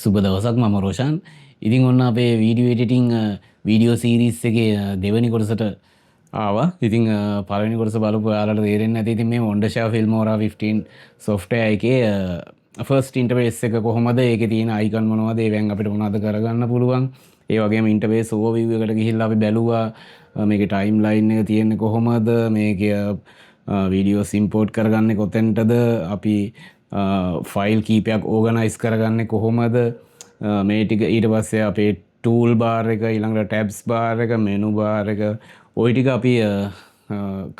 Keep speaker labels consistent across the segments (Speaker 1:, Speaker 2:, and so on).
Speaker 1: සුබ දවසක් මම රෝෂන්. ඉතින් ඔන්න අපේ වීඩියෝ එඩිටිං වීඩියෝ සීරීස් එකේ දෙවැනි කොටසට ආවා. ඉතින් පළවෙනි කොටස බලපු ඔයාලට තේරෙන්නේ නැති ඉතින් මේ Wondershare Filmora 15 software එකේ first interface එක කොහොමද, ඒකේ තියෙන icon මොනවද, ඒවෙන් අපිට මොනවද කරගන්න පුළුවන්. ඒ වගේම interface overview එකට ගිහිල්ලා අපි බැලුවා මේකේ timeline එක තියෙන්නේ කොහොමද, මේකේ වීඩියෝස් ඉම්පෝර්ට් කරගන්නේ කොතෙන්ටද, අපි ෆයිල් කීපයක් ඕගනයිස් කරගන්නේ කොහොමද, මේ ටික ඊට පස්සේ අපේ ටූල් බාර් එක, ඊළඟට ටැබ්ස් බාර් එක, මෙනු බාර් එක, ওই ටික අපි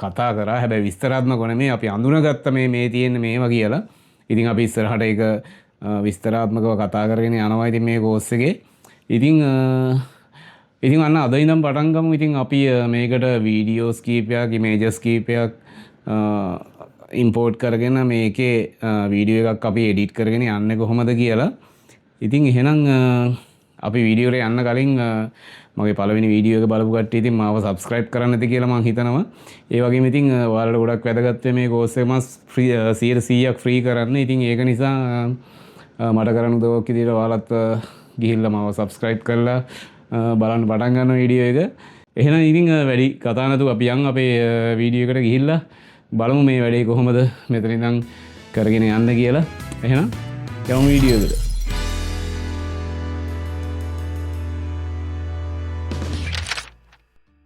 Speaker 1: කතා කරා. හැබැයි විස්තරාත්මක නෙමෙයි, අපි අඳුනගත්ත මේ තියෙන්නේ මේවා කියලා. ඉතින් අපි ඉස්සරහට ඒක විස්තරාත්මකව කතා කරගෙන යනවා ඉතින් මේ කෝස් එකේ. ඉතින් අන්න අද ඉඳන් පටන් ගමු. ඉතින් අපි මේකට වීඩියෝස් කීපයක්, ඉමේජස් කීපයක් ඉම්පෝර්ට් කරගෙන මේකේ වීඩියෝ එකක් අපි එඩිට් කරගෙන යන්නේ කොහොමද කියලා. ඉතින් එහෙනම් අපි වීඩියෝ එකට යන්න කලින් මගේ පළවෙනි වීඩියෝ එක බලපු කට්ටිය ඉතින් මාව සබ්ස්ක්‍රයිබ් කරන්න නැති කියලා මම හිතනවා. ඒ වගේම ඉතින් ඔයාලට ගොඩක් වැදගත් මේ කෝස් එක මම 100%ක් ෆ්‍රී කරන්න. ඉතින් ඒක නිසා මට කරන්න උදව්වක් විදියට ඔයාලත් ගිහිල්ලා මාව සබ්ස්ක්‍රයිබ් කරලා බලන්න පටන් ගන්න වීඩියෝ එක. එහෙනම් ඉතින් වැඩි කතා නැතුව අපි යන් අපේ වීඩියෝ එකට ගිහිල්ලා බලමු මේ වැඩේ කොහොමද මෙතන ඉඳන් කරගෙන යන්න කියලා. එහෙනම් යමු වීඩියෝ එකට.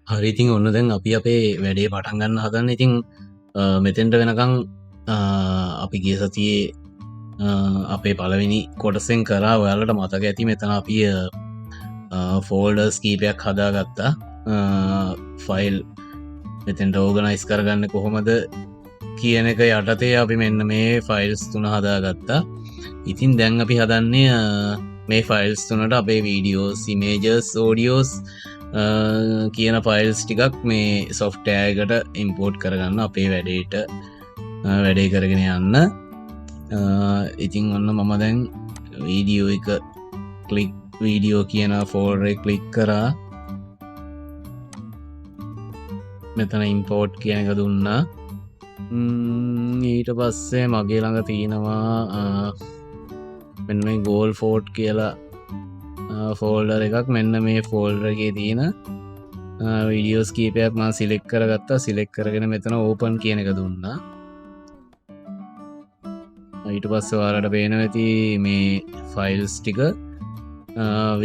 Speaker 1: හරි, ඉතින් ඔන්න දැන් අපි අපේ වැඩේ පටන් ගන්න හදන්න. ඉතින් මෙතෙන්ට වෙනකන් අපි ගිය සතියේ අපේ පළවෙනි කොටසෙන් කරා. ඔයාලට මතක ඇති මෙතන අපි ෆෝල්ඩර්ස් කීපයක් හදාගත්තා. ෆයිල් මෙතෙන්ට ඕගනයිස් කරගන්න කොහොමද කියන එක යටතේ අපි මෙන්න මේ ෆයිල්ස් 3 හදාගත්තා. ඉතින් දැන් අපි හදන්නේ මේ ෆයිල්ස් 3ට අපේ වීඩියෝස්, ඉමේජස්, ඔඩියෝස් කියන ෆයිල්ස් ටිකක් මේ සොෆ්ට්වෙයාර් එකට ඉම්පෝර්ට් කරගන්න අපේ වැඩේ කරගෙන යන්න. ඉතින් ඔන්න මම දැන් වීඩියෝ එක වීඩියෝ කියන ෆෝල්ඩර් එක ක්ලික් කරා. මෙතන ඉම්පෝර්ට් කියන එක දුන්නා. ඊට පස්සේ මගේ ළඟ තියෙනවා මෙන්න මේ ගෝල් ෆෝට් කියලා ෆෝල්ඩර් එකක්. මෙන්න මේ ෆෝල්ඩර් එකේ තියෙන වීඩියෝස් කීපයක් මම සිලෙක්ට් කරගත්තා. සිලෙක්ට් කරගෙන මෙතන ඕපන් කියන එක දුන්නා. ඊට පස්සේ ඔයාලට පේනවා ඇති මේ ෆයිල්ස් ටික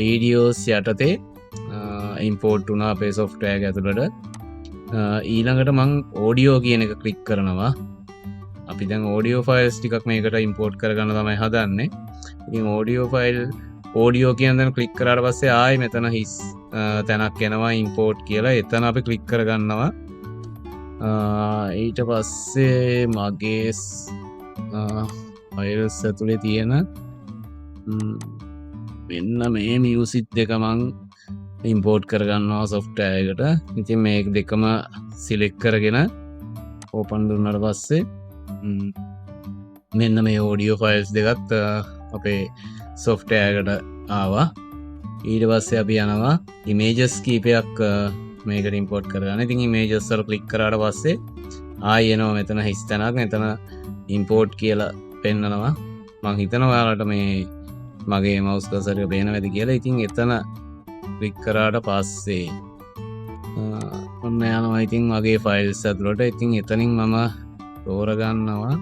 Speaker 1: වීඩියෝස් යටතේ ඉම්පෝර්ට් වුණා අපේ සොෆ්ට්වෙයාර් එක ඇතුළට. ඊළඟට මං ඕඩියෝ කියන එක ක්ලික් කරනවා. අපි දැන් ඕඩියෝ ෆයිල්ස් ටිකක් මේකට ඉම්පෝර්ට් කරගන්න තමයි හදන්නේ. ඉතින් ඕඩියෝ කියන දේ ක්ලික් කරාට පස්සේ ආයි මෙතන හිස් තැනක් එනවා ඉම්පෝර්ට් කියලා. එතන අපි ක්ලික් කරගන්නවා. ඊට පස්සේ මගේ ෆයිල්ස් ඇතුලේ තියෙන මෙන්න මේ මියුසික් දෙක මං ඉම්පෝර්ට් කරගන්නවා සොෆ්ට්වෙයාර් එකට. ඉතින් මේක දෙකම සිලෙක්ට් කරගෙන ඕපන් දුන්නාට පස්සේ මෙන්න මේ ඔඩියෝ ෆයිල්ස් දෙකත් අපේ සොෆ්ට්වෙයාර් එකට ආවා. ඊට පස්සේ අපි යනවා ඉමේජස් කීපයක් මේකට ඉම්පෝර්ට් කරගන්න. ඉතින් ඉමේජස් වල ක්ලික් කරාට පස්සේ ආයෙ එනවා මෙතන හිස් තැනක්. මෙතන ඉම්පෝර්ට් කියලා පෙන්නනවා. මම හිතනවා ඔයාලට මේ මගේ මවුස් කර්සර් එක පේනවා ඇති කියලා. ඉතින් එතන ක්ලික් කරාට පස්සේ ඔන්න යනවා ඉතින් මගේ ෆයිල්ස් ඇතුළට. ඉතින් එතනින් මම තෝරගන්නවා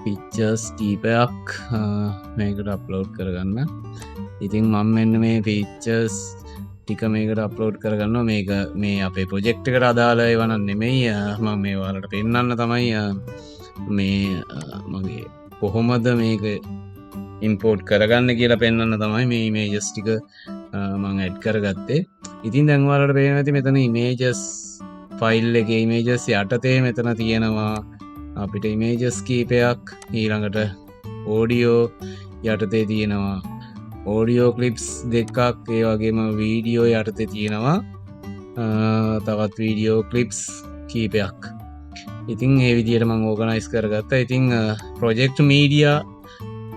Speaker 1: පික්චර්ස් කීපයක් මේකට අප්ලෝඩ් කරගන්න. ඉතින් මම මෙන්න මේ පික්චර්ස් ටික මේකට අප්ලෝඩ් කරගන්නවා. මේක මේ අපේ ප්‍රොජෙක්ට් එකට අදාළ ඒවා නම් නෙමෙයි. මම මේ ඔයාලට පෙන්නන්න තමයි මේ මගේ කොහොමද මේක ඉම්පෝර්ට් කරගන්න කියලා පෙන්වන්න තමයි මේ ඉමේජස් ටික මම ඇඩ් කරගත්තේ. ඉතින් දැන් ඔයාලට පේනවා ඇති මෙතන ඉමේජස් ෆයිල් එකේ ඉමේජස් යටතේ මෙතන තියෙනවා අපිට ඉමේජස් කීපයක්. ඊළඟට ඕඩියෝ යටතේ තියෙනවා ඕඩියෝ ක්ලිප්ස් දෙකක්. ඒ වගේම වීඩියෝ යටතේ තියෙනවා තවත් වීඩියෝ ක්ලිප්ස් කීපයක්. ඉතින් ඒ විදිහට මම ඕගනයිස් කරගත්තා. ඉතින් ප්‍රොජෙක්ට් මීඩියා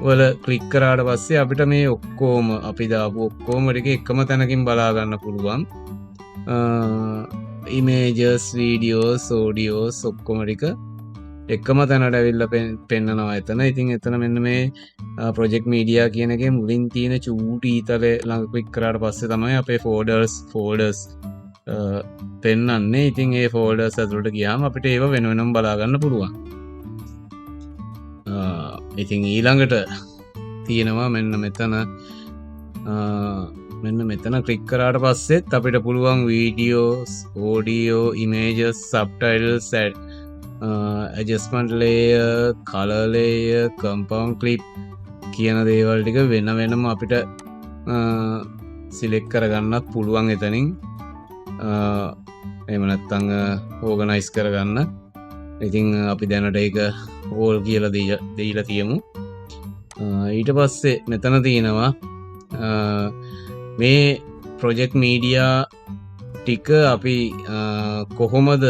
Speaker 1: වල ක්ලික් කරාට පස්සේ අපිට මේ ඔක්කොම අපි දාපු ඔක්කොම ටික එකම තැනකින් බලා ගන්න පුළුවන්. ඉමේජස්, වීඩියෝස්, ඔඩියෝස් ඔක්කොම ටික එකම තැනට ඇවිල්ලා පෙන්නනවා එතන. ඉතින් එතන මෙන්න මේ ප්‍රොජෙක්ට් මීඩියා කියන එකේ මුලින් තියෙන චූටි ඊතලේ ළඟ ක්ලික් කරාට පස්සේ තමයි අපේ ෆෝල්ඩර්ස් පෙන්වන්නේ. ඉතින් ඒ ෆෝල්ඩර්ස් ඇතුළට ගියාම අපිට ඒව වෙන වෙනම බලා ගන්න පුළුවන්. ඉතින් ඊළඟට තියෙනවා මෙන්න මෙතන ක්ලික් කරාට පස්සෙත් අපිට පුළුවන් videos, audio, images, subtitles, adjustment layer, colour layer, compound clip කියන දේවල් ටික වෙන වෙනම අපිට සිලෙක්ට් කරගන්නත් පුළුවන් එතනින්. එහෙම නැත්නම් ඕගනයිස් කරගන්න. ඉතින් අපි දැනට ඒක ඕල් කියලා දීලා තියමු. ඊට පස්සේ මෙතන තියෙනවා මේ ප්‍රොජෙක්ට් මීඩියා ටික අපි කොහොමද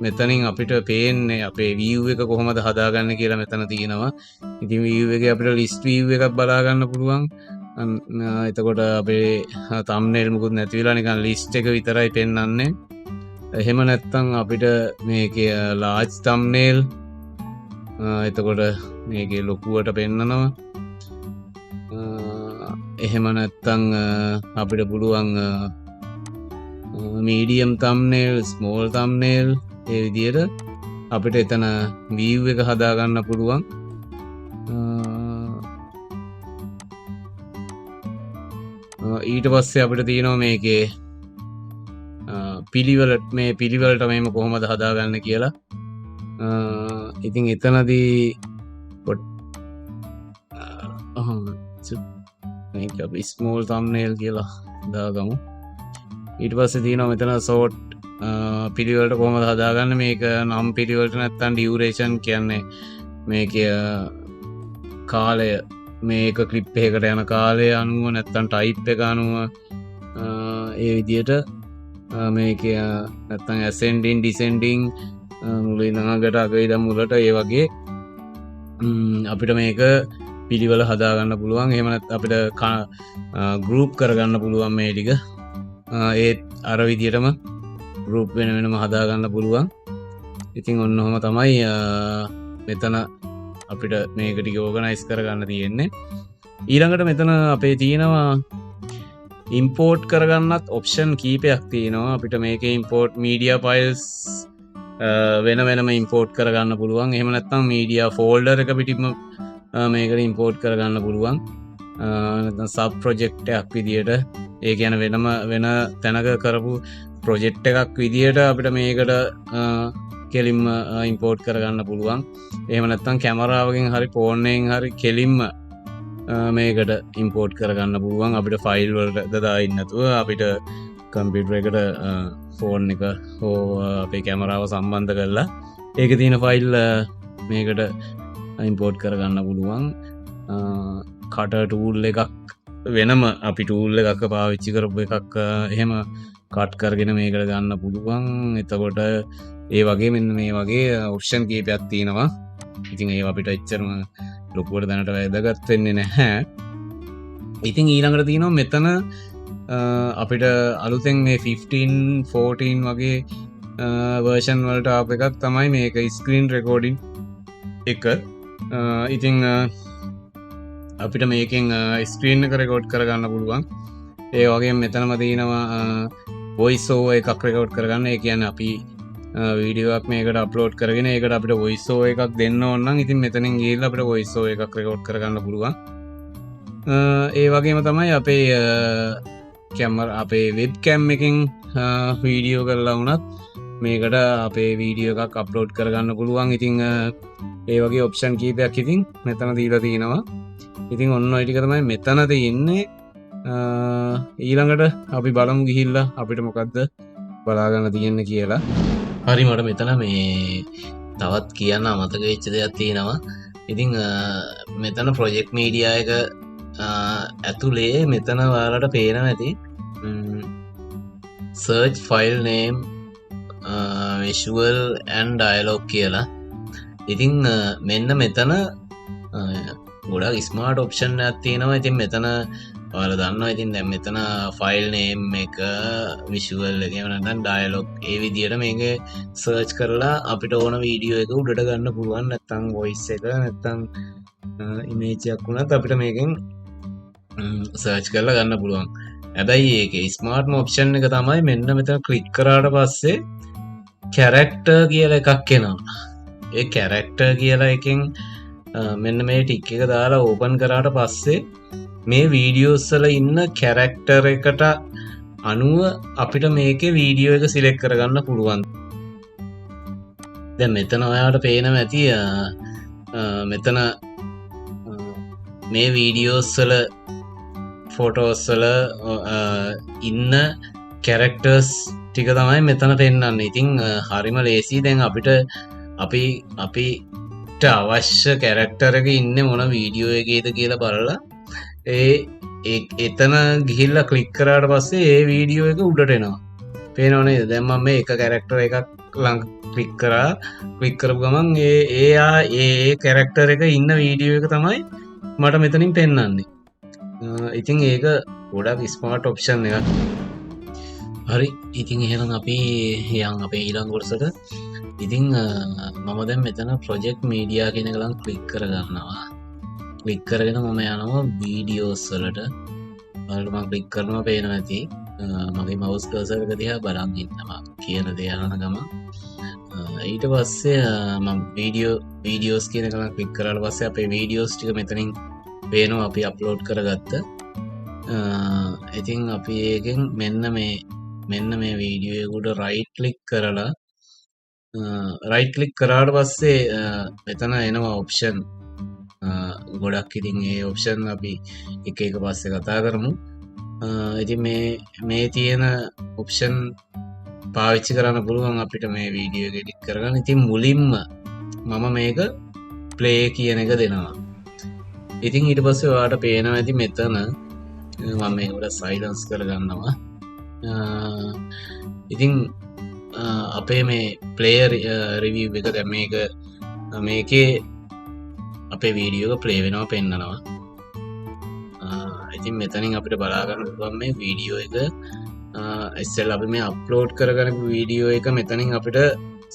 Speaker 1: මෙතනින් අපිට පේන්නේ, අපේ view එක කොහොමද හදාගන්න කියලා මෙතන තියෙනවා. ඉතින් view එකේ අපිට list view එකක් බලා ගන්න පුළුවන්. එතකොට අපේ thumbnail මුකුත් නැති වෙලා නිකන් list එක විතරයි පෙන්වන්නේ. එහෙම නැත්නම් අපිට මේකේ large thumbnail, එතකොට මේකේ ලොකුවට පෙන්නනවා. එහෙම නැත්නම් අපිට පුළුවන් medium thumbnail, small thumbnail, ඒ විදිහට අපිට එතන view එක හදා ගන්න පුළුවන්. ඊට පස්සේ අපිට තියෙනවා මේකේ පිළිවෙලට මේම කොහොමද හදාගන්න කියලා. ඉතින් එතනදී මේක අපි ස්මෝල් thumbnail කියලා දාගමු. ඊට පස්සේ තියෙනවා මෙතන sort පිළිවෙලට කොහොමද හදාගන්න. මේක නම් පිළිවෙලට නැත්තම් duration කියන්නේ මේකේ කාලය, මේක ක්ලිප් එකකට යන කාලය අනුව නැත්තම් ටයිප් එක අනුව ඒ විදිහට මේක නැත්තම් ascending descending මුලින් ළඟට අග ඉඳන් මුලට ඒ වගේ අපිට මේක පිළිවෙල හදාගන්න පුළුවන්. එහෙම නැත්නම් අපිට ගෲප් කරගන්න පුළුවන් මේ ටික. ඒත් අර විදිහටම ගෲප් වෙන වෙනම හදාගන්න පුළුවන්. ඉතින් ඔන්න ඔහම තමයි මෙතන අපිට මේක ටික ඕගනයිස් කරගන්න තියෙන්නේ. ඊළඟට මෙතන අපේ තියෙනවා ඉම්පෝර්ට් කරගන්නත් ඔප්ෂන් කීපයක් තියෙනවා. අපිට මේකේ ඉම්පෝර්ට් මීඩියා ෆයිල්ස් වෙන වෙනම ඉම්පෝර්ට් කරගන්න පුළුවන්. එහෙම නැත්නම් මීඩියා ෆෝල්ඩර් එක පිටින්ම මේකට ඉම්පෝර්ට් කරගන්න පුළුවන්. නැත්නම් සබ් ප්‍රොජෙක්ට් එකක් විදියට, ඒ කියන්නේ වෙන තැනක කරපු ප්‍රොජෙක්ට් එකක් විදියට අපිට මේකට කෙලින්ම ඉම්පෝර්ට් කරගන්න පුළුවන්. එහෙම නැත්නම් කැමරාවකින් හරි ෆෝන් එකෙන් හරි කෙලින්ම මේකට ඉම්පෝර්ට් කරගන්න පුළුවන්. අපිට ෆයිල් වලට දාන්න නැතුව අපිට කම්පියුටර් එකට ෆෝන් එක හෝ අපේ කැමරාව සම්බන්ධ කරලා ඒකේ තියෙන ෆයිල් මේකට ඉම්පෝර්ට් කරගන්න පුළුවන්. කටර් ටූල් එකක් වෙනම අපි ටූල් එකක් පාවිච්චි කරපු එකක් එහෙම කට් කරගෙන මේකට ගන්න පුළුවන්. එතකොට ඒ වගේ මෙන්න මේ වගේ ඔප්ෂන් කීපයක් තියෙනවා. ඉතින් ඒව අපිට එච්චරම ලොකුවට දැනට වැදගත් වෙන්නේ නැහැ. ඉතින් ඊළඟට තියෙනවා මෙතන අපිට අලුතෙන් මේ 15 14 වගේ වර්ෂන් වලට ආපු එකක් තමයි මේක ස්ක්‍රීන් රෙකෝඩින් එක. ඉතින් අපිට මේකෙන් ස්ක්‍රීන් එක රෙකෝඩ් කරගන්න පුළුවන්. ඒ වගේම මෙතනම තියෙනවා වොයිස් ඕවර් එකක් රෙකෝඩ් කරගන්න. ඒ කියන්නේ අපි වීඩියෝ එකක් මේකට අප්ලෝඩ් කරගෙන ඒකට අපිට වොයිස් ඕවර් එකක් දෙන්න ඕන නම් ඉතින් මෙතනින් ගිහිල්ලා අපිට වොයිස් ඕවර් එකක් රෙකෝඩ් කරගන්න පුළුවන්. ඒ වගේම තමයි අපේ වෙබ් කැම් එකෙන් වීඩියෝ කරලා වුණත් මේකට අපේ වීඩියෝ එකක් අප්ලෝඩ් කරගන්න පුළුවන්. ඉතින් ඒ වගේ ඔප්ෂන් කීපයක් ඉතින් මෙතන දීලා තිනවා. ඉතින් ඔන්න ඔය ටික තමයි මෙතන තියෙන්නේ. ඊළඟට අපි බලමු ගිහිල්ලා අපිට මොකද්ද බලාගන්න තියෙන්නේ කියලා. හරි, මට මෙතන මේ තවත් කියන්න අමතක වෙච්ච දෙයක් තියෙනවා. ඉතින් මෙතන ප්‍රොජෙක්ට් මීඩියා එක ඇතුලේ මෙතන ඔයාලට පේනවා ඇති search file name visual and dialog කියලා. ඉතින් මෙන්න මෙතන ගොඩක් ස්මාර්ට් ඔප්ෂන් එකක් තියෙනවා. ඉතින් මෙතන ඔයාලා දන්නවා ඉතින් දැන් මෙතන ෆයිල් නේම් එක විෂුවල් එක එහෙම නැත්නම් ඩයලොග් ඒ විදිහට මේක සර්ච් කරලා අපිට ඕන වීඩියෝ එක උඩට ගන්න පුළුවන් නැත්නම් වොයිස් එක නැත්නම් ඉමේජ් එකක් වුණත් අපිට මේකෙන් සර්ච් කරලා ගන්න පුළුවන්. හැබැයි ඒකේ ස්මාර්ට්ම ඔප්ෂන් එක තමයි මෙන්න මෙතන ක්ලික් කරාට පස්සේ කැරක්ටර් කියලා එකක් එනවා. ඒ කැරක්ටර් කියලා එකෙන් මෙන්න මේ ටික් එක දාලා ඕපන් කරාට පස්සේ මේ වීඩියෝස් වල ඉන්න කැරක්ටර් එකට අනුව අපිට මේකේ වීඩියෝ එක සිලෙක්ට් කරගන්න පුළුවන්. දැන් මෙතන ඔයාලට පේනවා ඇති මෙතන මේ වීඩියෝස් වල ෆොටෝස් වල ඉන්න කැරක්ටර්ස් ටික තමයි මෙතන පෙන්වන්නේ. ඉතින් හරිම ලේසි. දැන් අපිට අවශ්‍ය කැරක්ටර් එක ඉන්නේ මොන වීඩියෝ එකේද කියලා බලලා එතන ගිහිල්ලා ක්ලික් කරාට පස්සේ ඒ වීඩියෝ එක උඩට එනවා. පේනව නේද? දැන් මම මේ එක කැරක්ටර් එකක් ළඟ ක්ලික් කරපු ගමන් ඒ කැරක්ටර් එක ඉන්න වීඩියෝ එක තමයි මට මෙතනින් පෙන්වන්නේ. ඉතින් ඒක ගොඩක් ස්මාර්ට් ඔප්ෂන් එකක්. හරි, ඉතින් එහෙනම් අපි යන් අපේ ඊළඟ කොටසට. ඉතින් මම දැන් මෙතන ප්‍රොජෙක්ට් මීඩියා කියන එක ළඟ ක්ලික් කරගන්නවා. ක්ලික් කරගෙන මම යනවා වීඩියෝස් වලට. ඔයාලට මම ක්ලික් කරනවා පේනවා ඇති. මගේ මවුස් කර්සර් එක දිහා බලන් ඉන්නවා කියන දේ අහන ගම. ඊට පස්සේ මම වීඩියෝස් කියන එක ළඟ ක්ලික් කරාට පස්සේ අපේ වීඩියෝස් ටික මෙතනින් පේනවා අපි අප්ලෝඩ් කරගත්ත. ඉතින් අපි ඒකෙන් මෙන්න මේ වීඩියෝ එක උඩ රයිට් ක්ලික් කරාට පස්සේ මෙතන එනවා ඔප්ෂන් ගොඩක්. ඉතින් ඒ ඔප්ෂන් අපි එක පස්සේ කතා කරමු. ඉතින් මේ තියෙන ඔප්ෂන් පාවිච්චි කරන්න පුළුවන් අපිට මේ වීඩියෝ එක එඩිට් කරගන්න. ඉතින් මුලින්ම මම මේක ප්ලේ කියන එක දෙනවා. ඉතින් ඊට පස්සේ ඔයාලට පේනවා ඇති මෙතන මම මේකට සයිලන්ස් කරගන්නවා. ඉතින් අපේ මේ ප්ලේයර් රිවිව් එක දැන් මේකේ අපේ වීඩියෝ එක ප්ලේ වෙනවා පෙන්නනවා. ඉතින් මෙතනින් අපිට බලා ගන්න පුළුවන් මේ වීඩියෝ එක ඉස්සෙල්ලා අපි මේ අප්ලෝඩ් කරගන්න වීඩියෝ එක මෙතනින් අපිට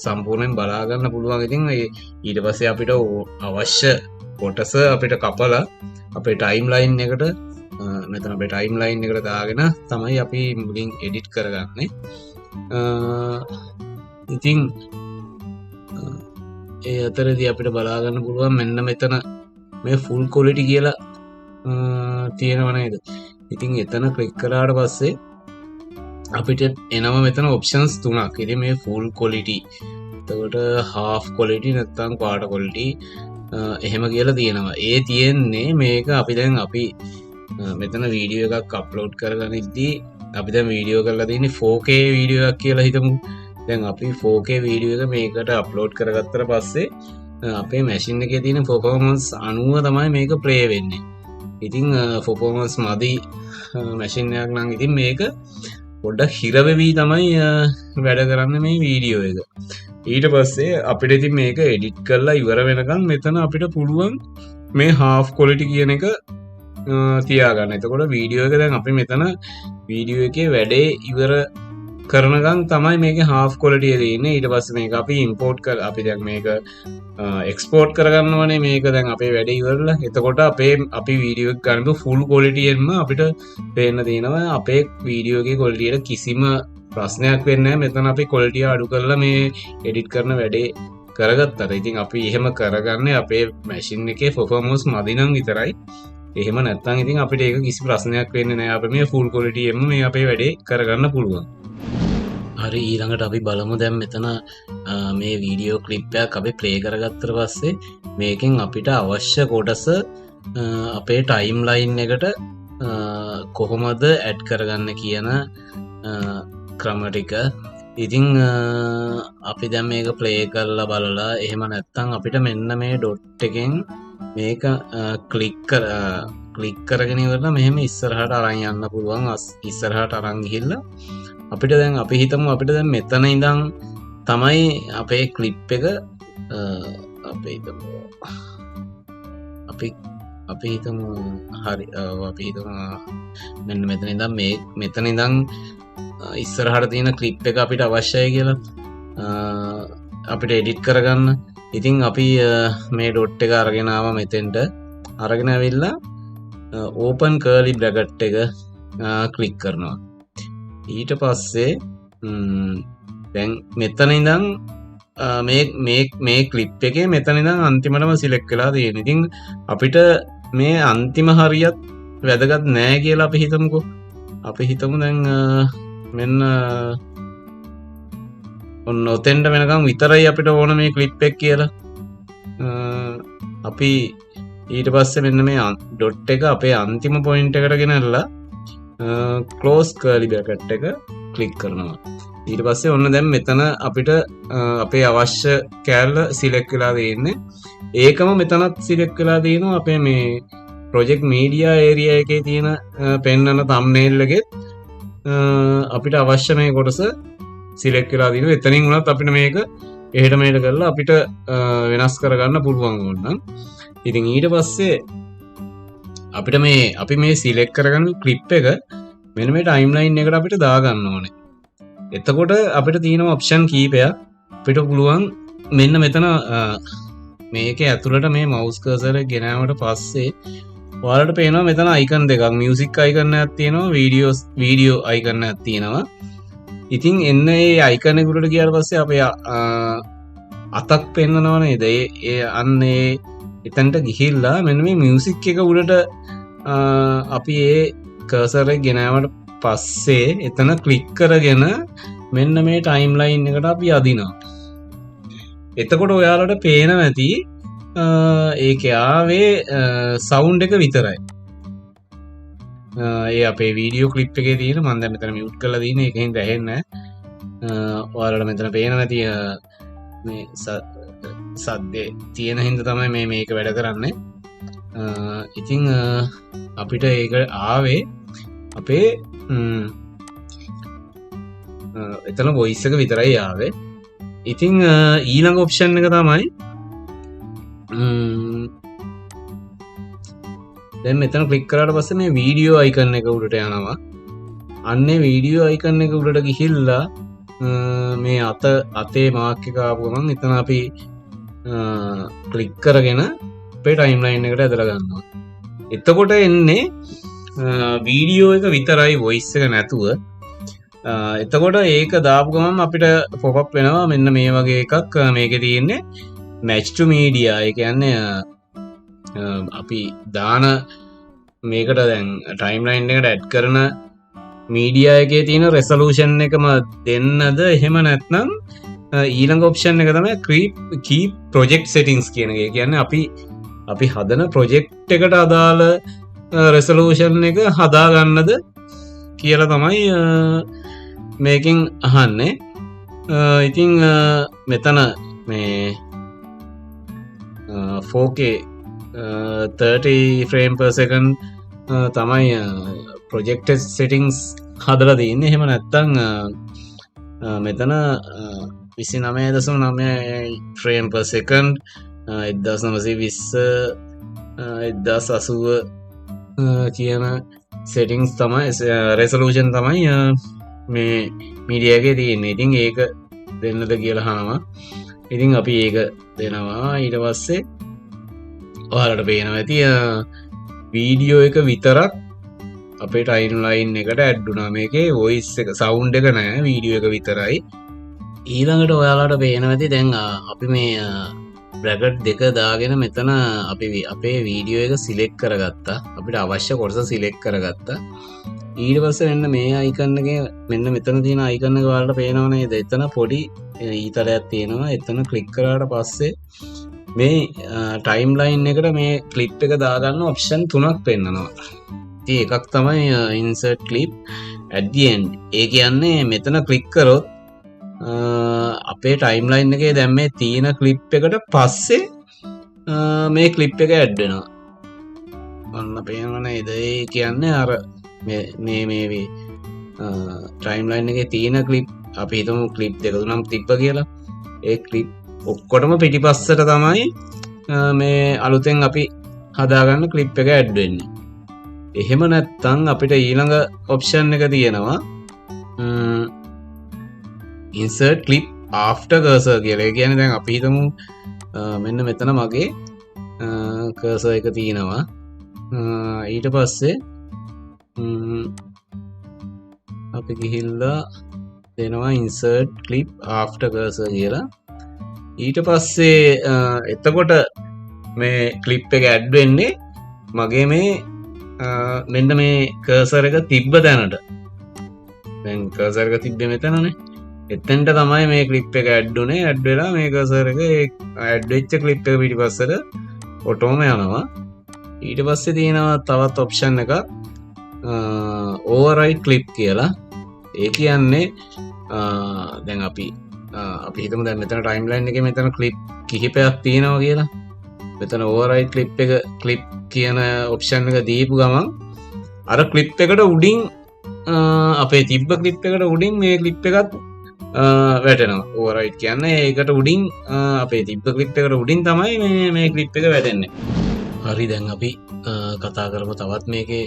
Speaker 1: සම්පූර්ණයෙන් බලා ගන්න පුළුවන්. ඉතින් ඊට පස්සේ අපිට අවශ්‍ය කොටස අපිට කපලා අපේ ටයිම් ලයින් එකට මෙතන අපේ ටයිම් ලයින් එකට දාගෙන තමයි අපි මුලින් එඩිට් කරගන්නේ. ඉතින් ඒ අතරදී අපිට බලා ගන්න පුළුවන් මෙන්න මෙතන මේ ෆුල් ක්වොලිටි කියලා තියෙනව නේද? ඉතින් එතන ක්ලික් කරාට පස්සේ අපිට එනවා මෙතන ඔප්ෂන්ස් තුනක්. ඉතින් මේ ෆුල් ක්වොලිටි, එතකොට half ක්වොලිටි නැත්නම් quarter ක්වොලිටි එහෙම කියලා තියෙනවා. ඒ තියෙන්නේ මේක අපි මෙතන වීඩියෝ එකක් අප්ලෝඩ් කරගනිද්දී අපි දැන් වීඩියෝ කරලා තියෙන්නේ 4K වීඩියෝ එකක් කියලා හිතමු. දැන් අපි 4K වීඩියෝ එක මේකට අප්ලෝඩ් කරගත්තට පස්සේ අපේ මැෂින් එකේ තියෙන performance අනුව තමයි මේක ප්ලේ වෙන්නේ. ඉතින් performance මදි මැෂින් එකක් නම් ඉතින් මේක පොඩ්ඩක් හිර වෙවි තමයි වැඩ කරන්නේ මේ වීඩියෝ එක. ඊට පස්සේ අපිට ඉතින් මේක එඩිට් කරලා ඉවර වෙනකන් මෙතන අපිට පුළුවන් මේ half quality කියන එක තියාගන්න. එතකොට වීඩියෝ එක දැන් අපි මෙතන වීඩියෝ එකේ වැඩේ ඉවර කරනකන් තමයි මේකේ half quality එක තියෙන්නේ. ඊට පස්සේ මේක අපි import අපි දැන් මේක export කරගන්නවනේ. මේක දැන් අපේ වැඩේ ඉවරලා. එතකොට අපි වීඩියෝ එක ගන්නකොට full quality එකෙන්ම අපිට පේන්න තියෙනවා අපේ වීඩියෝ එකේ quality එක කිසිම ප්‍රශ්නයක් වෙන්නේ නැහැ. මෙතන අපි quality අඩු කරලා මේ edit කරන වැඩේ කරගත්තා. ඉතින් අපි එහෙම කරගන්නේ අපේ machine එකේ performance මදි නම් විතරයි. එහෙම නැත්නම් ඉතින් අපිට ඒක කිසි ප්‍රශ්නයක් වෙන්නේ නැහැ. අපි මේ full quality එකෙන්ම මේ අපේ වැඩේ කරගන්න පුළුවන්. හරි, ඊළඟට අපි බලමු දැන් මෙතන මේ වීඩියෝ ක්ලිප් එකක් අපි ප්ලේ කරගත්තට පස්සේ මේකෙන් අපිට අවශ්‍ය කොටස අපේ ටයිම් ලයින් එකට කොහොමද ඇඩ් කරගන්න කියන ක්‍රම ටික. ඉතින් අපි දැන් මේක ප්ලේ කරලා බලලා එහෙම නැත්නම් අපිට මෙන්න මේ ඩොට් එකෙන් මේක ක්ලික් කරගෙන ඉවරලා මෙහෙම ඉස්සරහට අරන් යන්න පුළුවන්. ඉස්සරහට අරන් ගිහිල්ලා අපිට දැන් අපි හිතමු අපිට දැන් මෙතන ඉඳන් තමයි අපේ ක්ලිප් එක අපි අපි හිතමු හරි අපි හිතමු මෙන්න මෙතන ඉඳන් මෙතන ඉඳන් ඉස්සරහට තියෙන ක්ලිප් එක අපිට අවශ්‍යයි කියලා අපිට එඩිට් කරගන්න. ඉතින් අපි මේ ඩොට් එක අරගෙන ආවා මෙතෙන්ට. අරගෙන ඇවිල්ලා ඕපන් කර්ලි බ්‍රැකට් එක ක්ලික් කරනවා. ඊට පස්සේ දැන් මෙතන ඉඳන් මේ ක්ලිප් එකේ මෙතන ඉඳන් අන්තිමටම සිලෙක්ට් වෙලා තියෙනවා. ඉතින් අපිට මේ අන්තිම හරියත් වැදගත් නෑ කියලා අපි හිතමුකෝ. අපි හිතමු දැන් මෙන්න ඔන්න ඔතෙන්ට වෙනකම් විතරයි අපිට ඕන මේ ක්ලිප් එක කියලා. අපි ඊට පස්සේ මෙන්න මේ ඩොට් එක අපේ අන්තිම පොයින්ට් එකට ගෙනල්ලා ක්ලෝස් කර්ලි බ්‍රැකට් එක ක්ලික් කරනවා. ඊට පස්සේ ඔන්න දැන් මෙතන අපිට අපේ අවශ්‍ය කෑල්ල සිලෙක්ට් වෙලා තියෙන්නේ. ඒකම මෙතනත් සිලෙක්ට් වෙලා තියෙනවා අපේ මේ ප්‍රොජෙක්ට් මීඩියා ඒරියා එකේ තියෙන පෙන්වන තම්බ්නේල් එකෙත් අපිට අවශ්‍ය මේ කොටස සිලෙක්ට් වෙලා තියෙනවා. එතනින් උනත් අපිට මේක එහෙට මෙහෙට කරලා අපිට වෙනස් කරගන්න පුළුවන් වුණා. ඉතින් ඊට පස්සේ අපිට අපි මේ සිලෙක්ට් කරගන්න ක්ලිප් එක මෙන්න මේ ටයිම්ලයින් එකට අපිට දාගන්න ඕනේ. එතකොට අපිට තියෙන ඔප්ෂන් කීපයක්. අපිට පුළුවන් මෙන්න මෙතන මේකේ ඇතුළට මේ මවුස් කර්සර් එක ගෙනාවට පස්සේ ඔයාලට පේනවා මෙතන අයිකන් දෙකක්. මියුසික් අයිකන් එකක් තියෙනවා, වීඩියෝ අයිකන් එකක් තියෙනවා. ඉතින් එන්න ඒ අයිකන් එක උඩට ගියාට පස්සේ අපේ අතක් පෙන්නනවා නේද? ඒ අන්නේ එතනට ගිහිල්ලා මෙන්න මේ මියුසික් එක උඩට අපි ඒ කර්සර් එක ගෙනාවට පස්සේ එතන ක්ලික් කරගෙන මෙන්න මේ ටයිම්ලයින් එකට අපි අදිනවා. එතකොට ඔයාලට පේනවා ඇති ඒකේ ආවේ සවුන්ඩ් එක විතරයි. ඒ අපේ වීඩියෝ ක්ලිප් එකේ තියෙන මම දැන් මෙතන මියුට් කරලා තියෙන එකෙන් ඇහෙන්නේ නැහැ. ඔයාලට මෙතන පේනවා ඇති මේ සද්දේ තියෙන හින්දා තමයි මේක වැඩ කරන්නේ. ඉතින් අපිට ඒක ආවේ අපේ එතන වොයිස් එක විතරයි ආවේ. ඉතින් ඊළඟ ඔප්ෂන් එක තමයි දැන් මෙතන ක්ලික් කරාට පස්සේ මේ වීඩියෝ අයිකන් එක උඩට යනවා. අන්නේ වීඩියෝ අයිකන් එක උඩට ගිහිල්ලා මේ අතේ මාක් එක ආපු ගමන් එතන අපි ක්ලික් කරගෙන අපේ ටයිම්ලයින් එකට ඇදලා ගන්නවා. එතකොට එන්නේ වීඩියෝ එක විතරයි වොයිස් එක නැතුව. එතකොට ඒක දාපු ගමන් අපිට පොප් අප් වෙනවා මෙන්න මේ වගේ එකක්. මේකේ තියෙන්නේ මැච් ටු මීඩියා. ඒ කියන්නේ අපි දාන මේකට දැන් ටයිම්ලයින් එකට ඇඩ් කරන මීඩියා එකේ තියෙන රෙසලූෂන් එකම දෙන්නද එහෙම නැත්නම් ඊළඟ ඔප්ෂන් එක තමයි කීප් ප්‍රොජෙක්ට් සෙටින්ග්ස් කියන එක. ඒ කියන්නේ අපි හදන ප්‍රොජෙක්ට් එකට අදාළ රෙසලූෂන් එක හදාගන්නද කියලා තමයි මේකෙන් අහන්නේ. ඉතින් මෙතන මේ 4K 30 frame per second තමයි projected settings හදලා තියෙන්නේ. එහෙම නැත්නම් මෙතන 29.9 frame per second 1920 1080 කියන settings තමයි resolution තමයි මේ මීඩියා එකේ තියෙන්නේ. ඉතින් ඒක දෙන්නද කියලා අහනවා. ඉතින් අපි ඒක දෙනවා. ඊට පස්සේ ඔයාලට පේනවා ඇති වීඩියෝ එක විතරක් අපේ ටයිම්ලයින් එකට ඇඩ් වුණා. මේකේ වොයිස් එක සවුන්ඩ් එක නැහැ, වීඩියෝ එක විතරයි. ඊළඟට ඔයාලට පේනවා ඇති දැන් අපි මේ බ්‍රැකට් දෙක දාගෙන මෙතන අපි අපේ වීඩියෝ එක සිලෙක්ට් කරගත්තා. අපිට අවශ්‍ය කොටස සිලෙක්ට් කරගත්තා. ඊට පස්සේ මෙන්න මේ අයිකන් එකේ මෙන්න මෙතන තියෙන අයිකන් එක ඔයාලට පේනව නේද? එතන පොඩි ඊතරයක් තියෙනවා. එතන ක්ලික් කරාට පස්සේ මේ ටයිම්ලයින් එකට මේ ක්ලිප් එක දාගන්න ඔප්ෂන් 3ක් පෙන්නනවා. ඉතින් එකක් තමයි insert clip at the end. ඒ කියන්නේ මෙතන ක්ලික් කරොත් අපේ ටයිම්ලයින් එකේ දැන් මේ තියෙන ක්ලිප් එකට පස්සේ මේ ක්ලිප් එක ඇඩ් වෙනවා. ඔන්න පේනව නේද? ඒ කියන්නේ අර මේ ටයිම්ලයින් එකේ තියෙන ක්ලිප් අපි හිතමු ක්ලිප් දෙක තුනක් තිබ්බ කියලා. ඒ ක්ලිප් ඔක්කොටම පිටිපස්සට තමයි මේ අලුතෙන් අපි හදාගන්න ක්ලිප් එක ඇඩ් වෙන්නේ. එහෙම නැත්නම් අපිට ඊළඟ ඔප්ෂන් එක තියෙනවා insert clip after cursor කියලා. ඒ කියන්නේ දැන් අපි හිතමු මෙන්න මෙතන මගේ cursor එක තියෙනවා. ඊට පස්සේ අපි ගිහිල්ලා දෙනවා insert clip after cursor කියලා. ඊට පස්සේ එතකොට මේ ක්ලිප් එක ඇඩ් වෙන්නේ මගේ මේ මෙන්න මේ cursor එක තිබ්බ තැනට. දැන් cursor එක තිබ්බේ මෙතනනේ. එතෙන්ට තමයි මේ ක්ලිප් එක ඇඩ් උනේ. ඇඩ් වෙලා මේ cursor එක ඇඩ් වෙච්ච ක්ලිප් එක පිටිපස්සට ඔටෝම යනවා. ඊට පස්සේ තියෙනවා තවත් ඔප්ෂන් එකක් override clip කියලා. ඒ කියන්නේ දැන් අපි හිතමු දැන් මෙතන ටයිම්ලයින් එකේ මෙතන ක්ලිප් කිහිපයක් තියෙනවා කියලා. මෙතන override clip කියන ඔප්ෂන් එක දීපු ගමන් අර ක්ලිප් එකට උඩින් අපේ තිබ්බ ක්ලිප් එකට උඩින් මේ ක්ලිප් එකත් වැටෙනවා. override කියන්නේ ඒකට උඩින් අපේ තිබ්බ ක්ලිප් එකට උඩින් තමයි මේ ක්ලිප් එක වැටෙන්නේ. හරි, දැන් අපි කතා කරමු තවත් මේකේ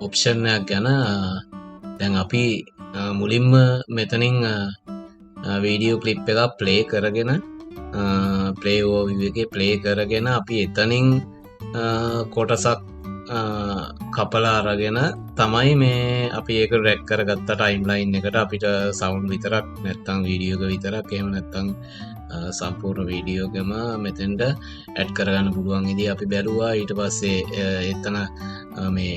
Speaker 1: ඔප්ෂන් එකක් ගැන. දැන් අපි මුලින්ම මෙතනින් වීඩියෝ ක්ලිප් එකක් ප්ලේ කරගෙන ප්ලේ ඕවර් එකේ ප්ලේ කරගෙන අපි එතනින් කොටසක් කපලා අරගෙන තමයි මේ අපි ඒක රෙක් කරගත්ත ටයිම්ලයින් එකට. අපිට සවුන්ඩ් විතරක් නැත්තම් වීඩියෝ එක විතරක් එහෙම නැත්තම් සම්පූර්ණ වීඩියෝ එකම මෙතෙන්ට ඇඩ් කරගන්න පුළුවන් විදිහ අපි බැලුවා. ඊට පස්සේ එතන මේ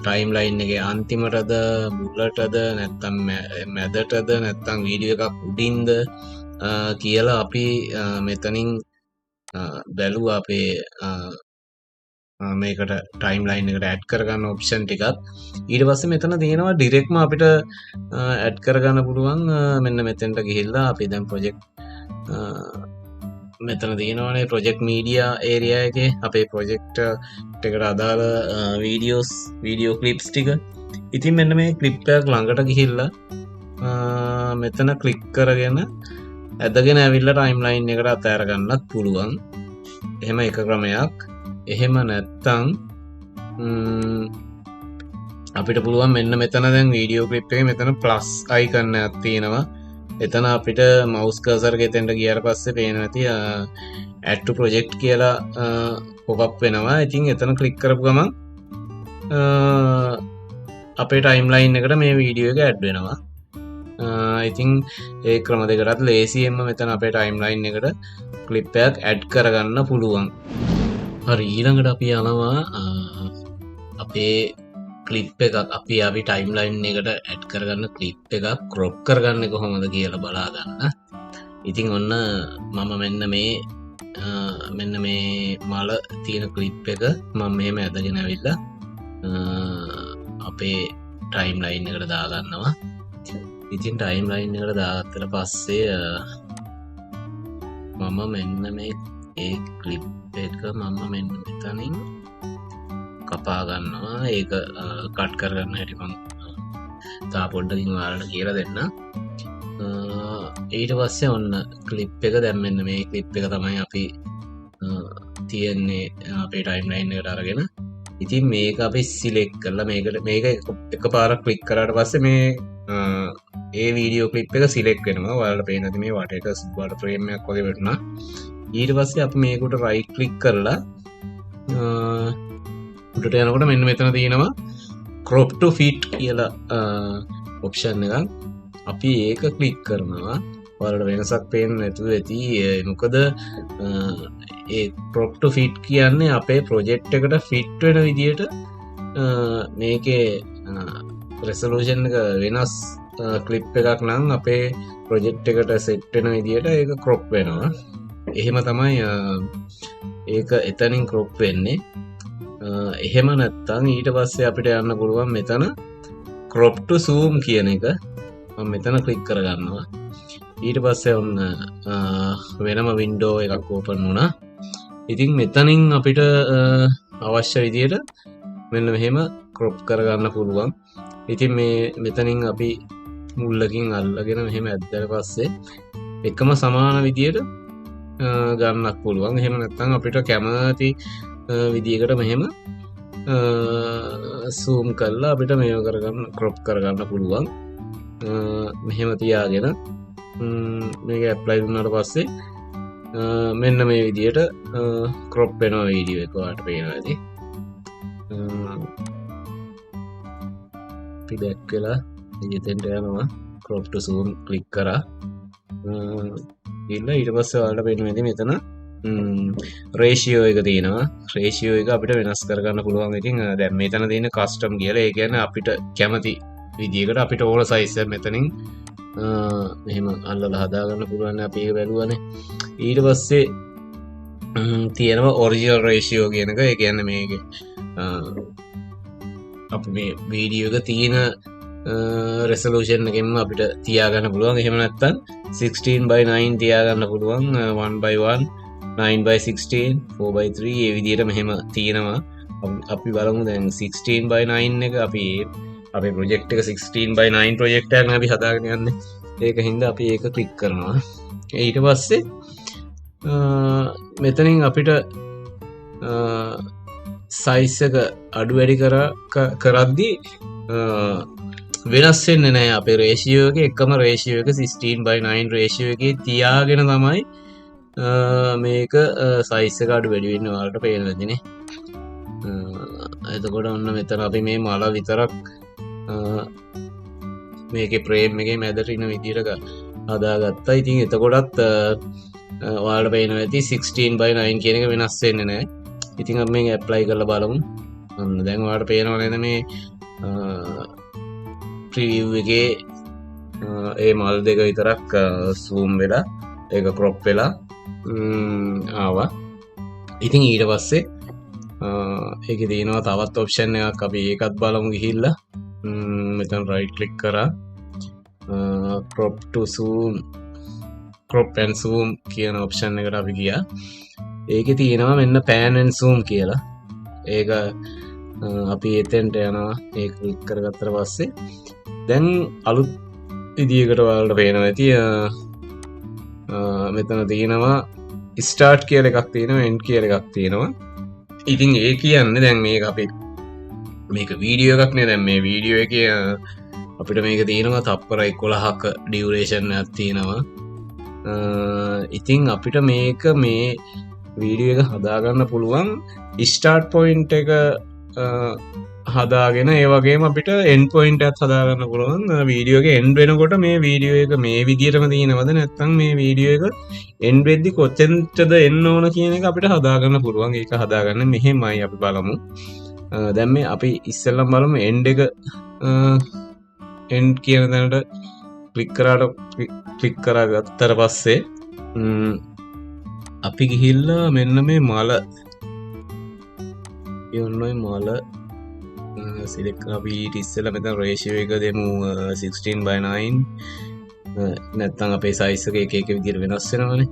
Speaker 1: ටයිම්ලයින් එකේ අන්තිමටද මුලටද නැත්තම් මැදටද නැත්තම් වීඩියෝ එකක් උඩින්ද කියලා අපි මෙතනින් බැලුවා අපේ මේකට ටයිම්ලයින් එකට ඇඩ් කරගන්න ඔප්ෂන් ටිකක්. ඊට පස්සේ මෙතන තියෙනවා ඩිරෙක්ට්ම අපිට ඇඩ් කරගන්න පුළුවන්. මෙන්න මෙතෙන්ට ගිහිල්ලා අපි දැන් ප්‍රොජෙක්ට් මෙතන තියෙනවානේ ප්‍රොජෙක්ට් මීඩියා ඒරියා එකේ අපේ ප්‍රොජෙක්ට් එකට අදාළ වීඩියෝ ක්ලිප්ස් ටික. ඉතින් මෙන්න මේ ක්ලිප් එකක් ළඟට ගිහිල්ලා මෙතන ක්ලික් කරගෙන ඇදගෙන ඇවිල්ලා ටයිම්ලයින් එකට අතෑර ගන්නත් පුළුවන්. එහෙම එක ක්‍රමයක්. එහෙම නැත්තම් අපිට පුළුවන් මෙන්න මෙතන දැන් වීඩියෝ ක්ලිප් එකේ මෙතන ප්ලස් අයිකන් එකක් තියෙනවා. එතන අපිට මවුස් කර්සර් එක එතෙන්ට ගියාට පස්සේ පේනවා ඇති add to project කියලා pop up වෙනවා. ඉතින් එතන ක්ලික් කරපු ගමන් අපේ ටයිම්ලයින් එකට මේ වීඩියෝ එක ඇඩ් වෙනවා. ඉතින් ඒ ක්‍රම දෙකටත් ලේසියෙන්ම මෙතන අපේ ටයිම්ලයින් එකට ක්ලිප් එකක් ඇඩ් කරගන්න පුළුවන්. හරි, ඊළඟට අපි යනවා අපේ ක්ලිප් එකක් අපි ටයිම්ලයින් එකට ඇඩ් කරගන්න ක්ලිප් එකක් ක්‍රොප් කරගන්න කොහොමද කියලා බලා ගන්න. ඉතින් ඔන්න මම මෙන්න මේ මල තියෙන ක්ලිප් එක මම මෙහෙම ඇදගෙන ඇවිල්ලා අපේ ටයිම්ලයින් එකට දාගන්නවා. ඉතින් ටයිම්ලයින් එකට දාගත්තට පස්සේ මම මෙන්න මේ ඒ ක්ලිප් එක මම මෙන්න මෙතනින් කපා ගන්නවා. ඒක කට් කරගන්න හැටි මම තා පොඩ්ඩකින් ඔයාලට කියලා දෙන්න. ඊට පස්සේ ඔන්න ක්ලිප් එක දැන් මෙන්න මේ ක්ලිප් එක තමයි අපි තියෙන්නේ අපේ ටයිම්ලයින් එකට අරගෙන. ඉතින් මේක අපි සිලෙක්ට් කරලා මේක එකපාරක් ක්ලික් කරාට පස්සේ මේ ඒ වීඩියෝ ක්ලිප් එක සිලෙක්ට් වෙනවා. ඔයාලට පේන ඇති මේ වටේට සුබාට ෆ්‍රේම් එකක් වගේ වැටුණා. ඊට පස්සේ අපි මේකට රයිට් ක්ලික් කරලා උඩට යනකොට මෙන්න මෙතන තියෙනවා crop to fit කියලා ඔප්ෂන් එකක්. අපි ඒක ක්ලික් කරනවා. ඔයාලට වෙනසක් පේන්නේ නැතුව ඇති. මොකද ඒ crop to fit කියන්නේ අපේ ප්‍රොජෙක්ට් එකට ෆිට වෙන විදියට මේකේ resolution එක වෙනස් ක්ලිප් එකක් නම් අපේ ප්‍රොජෙක්ට් එකට සෙට් වෙන විදියට ඒක crop වෙනවා. එහෙම තමයි ඒක එතනින් crop වෙන්නේ. එහෙම නැත්තම් ඊට පස්සේ අපිට යන්න පුළුවන් මෙතන crop to zoom කියන එක. මම මෙතන ක්ලික් කරගන්නවා. ඊට පස්සේ ඔන්න වෙනම වින්ඩෝ එකක් ඕපන් වුණා. ඉතින් මෙතනින් අපිට අවශ්‍ය විදියට මෙන්න මෙහෙම crop කරගන්න පුළුවන්. ඉතින් මේ මෙතනින් අපි මුල්ලකින් අල්ලගෙන මෙහෙම ඇද්දාට පස්සේ එකම සමාන විදියට ගන්නක් පුළුවන්. එහෙම නැත්නම් අපිට කැමති විදියකට මෙහෙම සූම් කරලා අපිට මේව කරගන්න ක්‍රොප් කරගන්න පුළුවන්. මෙහෙම තියාගෙන මේක ඇප්ලයි වුණාට පස්සේ මෙන්න මේ විදියට ක්‍රොප් වෙනවා වීඩියෝ එක ඔයාලට පේනවා ඇති. අපි බැක් වෙලා එතෙන්ට යනවා ක්‍රොප් ටු සූම් ක්ලික් කරා. ඊට පස්සේ ඔයාලට පේනවා ඇති මෙතන රේෂියෝ එක තියෙනවා. රේෂියෝ එක අපිට වෙනස් කරගන්න පුළුවන්. ඉතින් දැන් මෙතන තියෙන කස්ටම් කියලා ඒ කියන්නේ අපිට කැමති විදියකට අපිට ඕන සයිස් එක මෙතනින් මෙහෙම අල්ලලා හදාගන්න පුළුවන්. අපි ඒක බැලුවානේ. ඊට පස්සේ තියෙනවා ඔරිජිනල් රේෂියෝ කියන එක. ඒ කියන්නේ මේකේ අපි මේ වීඩියෝ එක තියෙන රෙසලූෂන් එකෙන්ම අපිට තියාගන්න පුළුවන්. එහෙම නැත්නම් 16:9 තියාගන්න පුළුවන්. 1:1 9:16 4:3 ඒ විදිහට මෙහෙම තියෙනවා. අපි බලමු දැන් 16:9 එක අපි අපේ ප්‍රොජෙක්ට් එක 16:9 ප්‍රොජෙක්ට් එකක් අපි හදාගෙන යන්නේ. ඒක හින්දා අපි ඒක ක්ලික් කරනවා. ඊට පස්සේ මෙතනින් අපිට සයිස් එක අඩු වැඩි කරද්දී වෙනස් වෙන්නේ නැහැ. අපේ රේෂියෝ එක එකම රේෂියෝ එක 16:9 රේෂියෝ එකේ තියාගෙන තමයි මේක සයිස් එක අඩු වැඩි වෙන්න ඔයාලට පේනවා ඇතිනේ. එතකොට ඔන්න මෙතන අපි මේ මල විතරක් මේකේ ප්‍රේම් එකේ මැදට ඉන විදිහට හදාගත්තා. ඉතින් එතකොටත් ඔයාලට පේනවා ඇති 16:9 කියන එක වෙනස් වෙන්නේ නැහැ. ඉතින් අපි මේක ඇප්ලයි කරලා බලමු. ඔන්න දැන් ඔයාලට පේනවා නේද මේ ප්‍රිවිව් එකේ ඒ මල් දෙක විතරක් සූම් වෙලා ඒක ක්‍රොප් වෙලා ආවා. ඉතින් ඊට පස්සේ ඒකේ තියෙනවා තවත් ඔප්ෂන් එකක්. අපි ඒකත් බලමු ගිහිල්ලා. මෙතන රයිට් ක්ලික් කරා crop to zoom crop and zoom කියන ඔප්ෂන් එකට අපි ගියා. ඒකේ තියෙනවා මෙන්න pan and zoom කියලා. ඒක අපි එතෙන්ට යනවා. ඒක ක්ලික් කරගත්තට පස්සේ දැන් අලුත් විදියකට ඔයාලට පේනවා ඇති. මෙතන තියෙනවා ස්ටාර්ට් කියලා එකක් තියෙනවා, එන්ඩ් කියලා එකක් තියෙනවා. ඉතින් ඒ කියන්නේ දැන් මේක අපි මේක වීඩියෝ එකක් නේ. දැන් මේ වීඩියෝ එකේ අපිට මේක තියෙනවා තප්පර 11ක ඩියුරේෂන් එකක් තියෙනවා. ඉතින් අපිට මේක මේ වීඩියෝ එක හදාගන්න පුළුවන් ස්ටාර්ට් පොයින්ට් එක හදාගෙන ඒ වගේම අපිට එන්ඩ් පොයින්ට් එකත් හදාගන්න පුළුවන්. වීඩියෝ එක එන්ඩ් වෙනකොට මේ වීඩියෝ එක මේ විදියටම තියෙනවද නැත්නම් මේ වීඩියෝ එක එන්ඩ් වෙද්දි කොතෙන්ටද එන්න ඕන කියන එක අපිට හදාගන්න පුළුවන්. ඒක හදාගන්න මෙහෙමයි අපි බලමු. දැන් මේ අපි ඉස්සෙල්ලම බලමු එන්ඩ් එක එන්ඩ් කියන තැනට ක්ලික් කරගත්තට පස්සේ අපි ගිහිල්ලා මෙන්න මේ මල යොන්නොයි මල සිලෙක්ට් කරලා අපි ඊට ඉස්සෙල්ලා මෙතන රේෂියෝ එක දෙමු 16:9. නැත්නම් අපේ සයිස් එක එක එක විදිහට වෙනස් වෙනවනේ.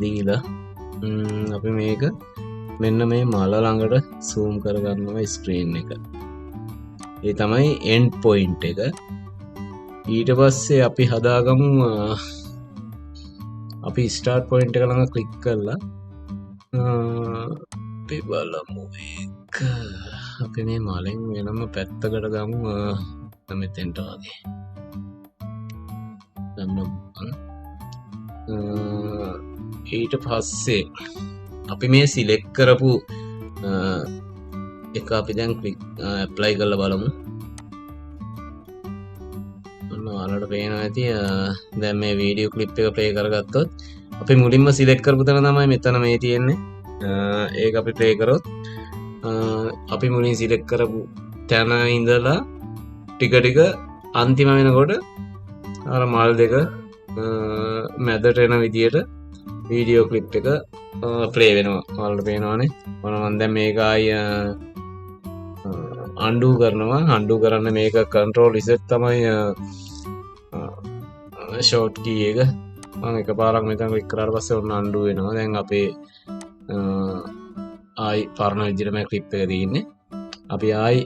Speaker 1: දීලා අපි මේක මෙන්න මේ මල ළඟට zoom කරගන්නවා ස්ක්‍රීන් එක. ඒ තමයි end point එක. ඊට පස්සේ අපි හදාගමු අපි start point එක ළඟ ක්ලික් කරලා අපි බලමු ඒක. අපි මේ මලෙන් වෙනම පැත්තකට ගමු. මෙතෙන්ට වගේ. ඊට පස්සේ අපි මේ සිලෙක්ට් කරපු එක අපි දැන් ක්ලික් ඇප්ලයි කරලා බලමු. ඔන්න ඔයාලට පේනවා ඇති දැන් මේ වීඩියෝ ක්ලිප් එක ප්ලේ කරගත්තොත් අපි මුලින්ම සිලෙක්ට් කරපු තැන තමයි මෙතන මේ තියෙන්නේ. ඒක අපි ප්ලේ කරොත් අපි මුලින් සිලෙක්ට් කරපු තැන ඉඳලා ටික ටික අන්තිම වෙනකොට අර මල් දෙක මැදට එන විදියට වීඩියෝ ක්ලිප් එක ප්ලේ වෙනවා. ඔයාලට පේනවනේ. මම දැන් මේක ආයි අන්ඩු කරනවා. අන්ඩු කරන්න මේක කන්ට්‍රෝල් Z තමයි ෂෝට් කී එක. මම එකපාරක් මෙතන ක්ලික් කරාට පස්සේ ඔන්න අන්ඩු වෙනවා. දැන් අපේ ආයි පරණ විදිහටම ක්ලිප් එක තියෙන්නේ. අපි ආයි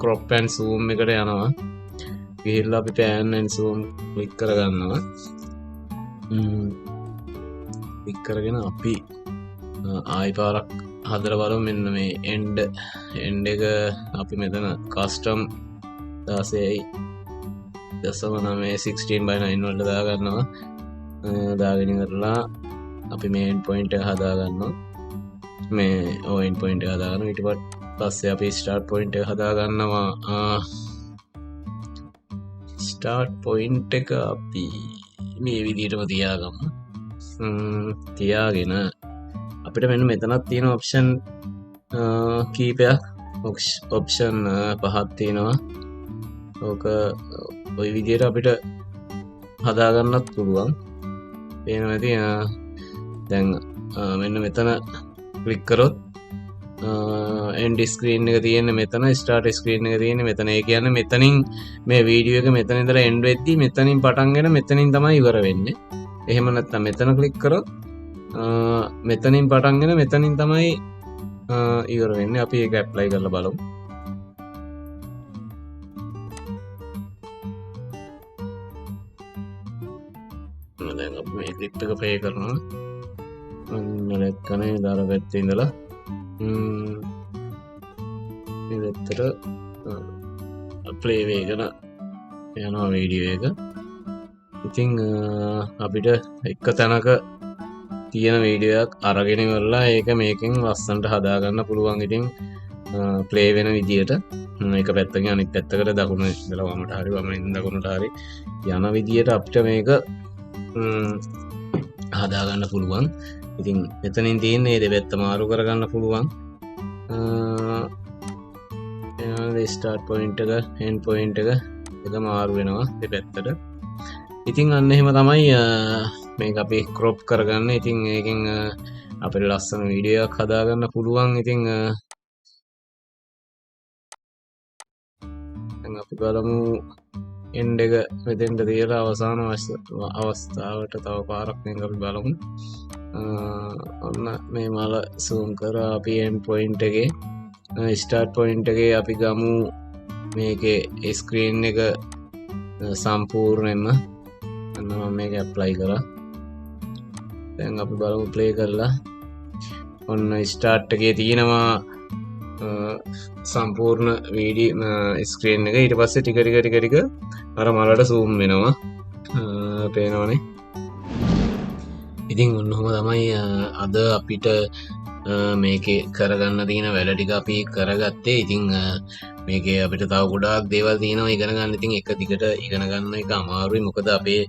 Speaker 1: crop and zoom එකට යනවා. ගිහිල්ලා අපි pan and zoom ක්ලික් කරගන්නවා. ක්ලික් කරගෙන අපි ආයි පාරක් හදලා බලමු. මෙන්න මේ end එක අපි මෙතන custom 16:9 වලට දාගන්නවා. දාගෙන ඉවරලා අපි මේ end point එක හදාගන්නවා. මේ end point එක හදාගන්නවා. ඊට පස්සේ අපි start point එක හදාගන්නවා. start point එක අපි මේ විදිහටම තියාගමු. තියාගෙන අපිට මෙන්න මෙතනක් තියෙන ඔප්ෂන් කීපයක්, ඔප්ෂන් 5ක් තියෙනවා. ඕක ওই විදිහට අපිට හදාගන්නත් පුළුවන්. පේනවා ඇති. දැන් මෙන්න මෙතන ක්ලික් කරොත් end screen එක තියෙන්නේ මෙතන, start screen එක තියෙන්නේ මෙතන. ඒ කියන්නේ මෙතනින් මේ වීඩියෝ එක මෙතන ඉඳලා end වෙද්දී මෙතනින් පටන්ගෙන මෙතනින් තමයි ඉවර වෙන්නේ. එහෙම නැත්නම් මෙතන ක්ලික් කරොත් මෙතනින් පටන්ගෙන මෙතනින් තමයි ඉවර වෙන්නේ. අපි ඒක ඇප්ලයි කරලා බලමු. දැන් අපි මේ ක්ලිප් එක ප්ලේ කරනවා. නැත්නම් දාලා පැත්තේ ඉඳලා මේ පැත්තට ප්ලේ වෙගෙන යනවා වීඩියෝ එක. ඉතින් අපිට එක තැනක තියෙන වීඩියෝ එකක් අරගෙන ඉවරලා ඒක මේකෙන් ලස්සනට හදාගන්න පුළුවන්. ඉතින් ප්ලේ වෙන විදියට එක පැත්තකින් අනිත් පැත්තකට දකුණ ඉඳලා වමට හරි වමෙන් දකුණට හරි යන විදියට අපිට මේක හදාගන්න පුළුවන්. ඉතින් මෙතනින් තියෙන්නේ දෙපැත්ත මාරු කරගන්න පුළුවන්. ස්ටාර්ට් පොයින්ට් එක එන්ඩ් පොයින්ට් එක මාරු වෙනවා දෙපැත්තට. ඉතින් අන්න එහෙම තමයි මේක අපි ක්‍රොප් කරගන්න. ඉතින් ඒකෙන් අපිට ලස්සන වීඩියෝ එකක් හදාගන්න පුළුවන්. ඉතින් දැන් අපි බලමු එන්ඩ් එක මෙතෙන්ට තියලා අවසාන අවස්ථාවට තව පාරක් මේක අපි බලමු. ඔන්න මේ මල zoom කරලා අපි end point එකේ start point එකේ අපි ගමු මේකේ screen එක සම්පූර්ණයෙන්ම මම මේක apply කරා. දැන් අපි බලමු play කරලා. ඔන්න start එකේ තියෙනවා සම්පූර්ණ වීඩියෝ ස්ක්‍රීන් එක. ඊට පස්සේ ටික ටික අර මලට zoom වෙනවා. පේනවනේ. ඉතින් ඔන්නෝම තමයි අද අපිට මේකේ කරගන්න තියෙන වැඩ ටික අපි කරගත්තේ. ඉතින් මේකේ අපිට තව ගොඩාක් දේවල් තියෙනවා ඉගෙන ගන්න. ඉතින් එක දිගට ඉගෙන ගන්න එක අමාරුයි. මොකද අපේ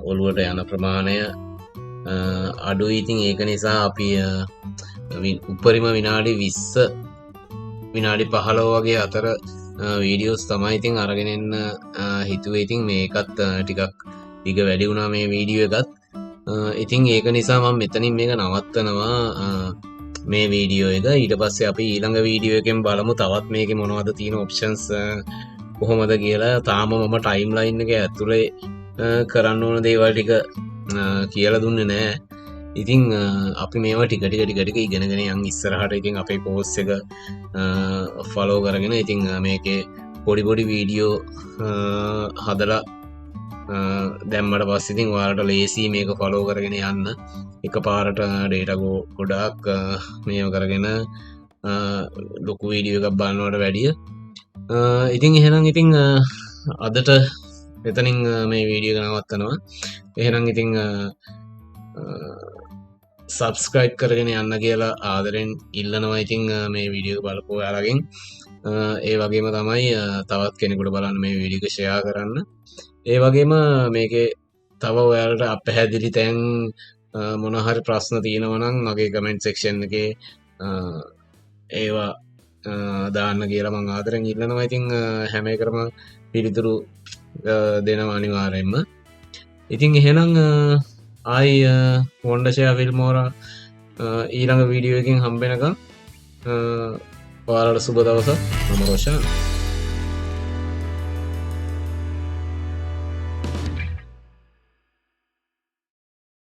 Speaker 1: ඔළුවට යන ප්‍රමාණය අඩුයි. ඉතින් ඒක නිසා අපි උපරිම විනාඩි 20 විනාඩි 15 වගේ අතර වීඩියෝස් තමයි ඉතින් අරගෙන එන්න හිතුවේ. ඉතින් මේකත් ටිකක් දිග වැඩි වුණා මේ වීඩියෝ එකත්. ඉතින් ඒක නිසා මම මෙතනින් මේක නවත්තනවා මේ වීඩියෝ එක. ඊට පස්සේ අපි ඊළඟ වීඩියෝ එකෙන් බලමු තවත් මේකේ මොනවද තියෙන ඔප්ෂන්ස් කොහොමද කියලා. තාම මම ටයිම් ලයින් එක ඇතුලේ කරන්න ඕන දේවල් ටික කියලා දුන්නේ නැහැ. ඉතින් අපි මේවා ටික ටික ඉගෙනගෙන යන් ඉස්සරහට. ඉතින් අපේ කෝස් එක ෆලෝ කරගෙන ඉතින් මේකේ පොඩි වීඩියෝ හදලා දැම්මට පස්සේ ඉතින් ඔයාලට ලේසි මේක ෆලෝ කරගෙන යන්න. එකපාරට ඩේටා ගොඩාක් මේව කරගෙන ලොකු වීඩියෝ එකක් බලනවට වැඩිය. ඉතින් එහෙනම් ඉතින් අදට එතනින් මේ වීඩියෝ එක නවත්තනවා. එහෙනම් ඉතින් සබස්ක්‍රයිබ් කරගෙන යන්න කියලා ආදරෙන් ඉල්ලනවා. ඉතින් මේ වීඩියෝ බලපු ඔයාලගෙන් ඒ වගේම තමයි තවත් කෙනෙකුට බලන්න මේ වීඩියෝ එක ෂෙයා කරන්න. ඒ වගේම මේකේ තව ඔයාලට අපැහැදිලි තැන් මොන හරි ප්‍රශ්න තියෙනවා නම් මගේ කමෙන්ට් සෙක්ෂන් එකේ ඒවා දාන්න කියලා මම ආදරෙන් ඉල්ලනවා. ඉතින් හැම එකටම පිළිතුරු දෙනවා අනිවාර්යෙන්ම. ඉතින් එහෙනම් ආයි වොන්ඩර්ෂෙයා ෆිල්මෝරා ඊළඟ වීඩියෝ එකකින් හම්බෙනකම් ඔයාලට සුබ දවසක්. මම රොෂාන්.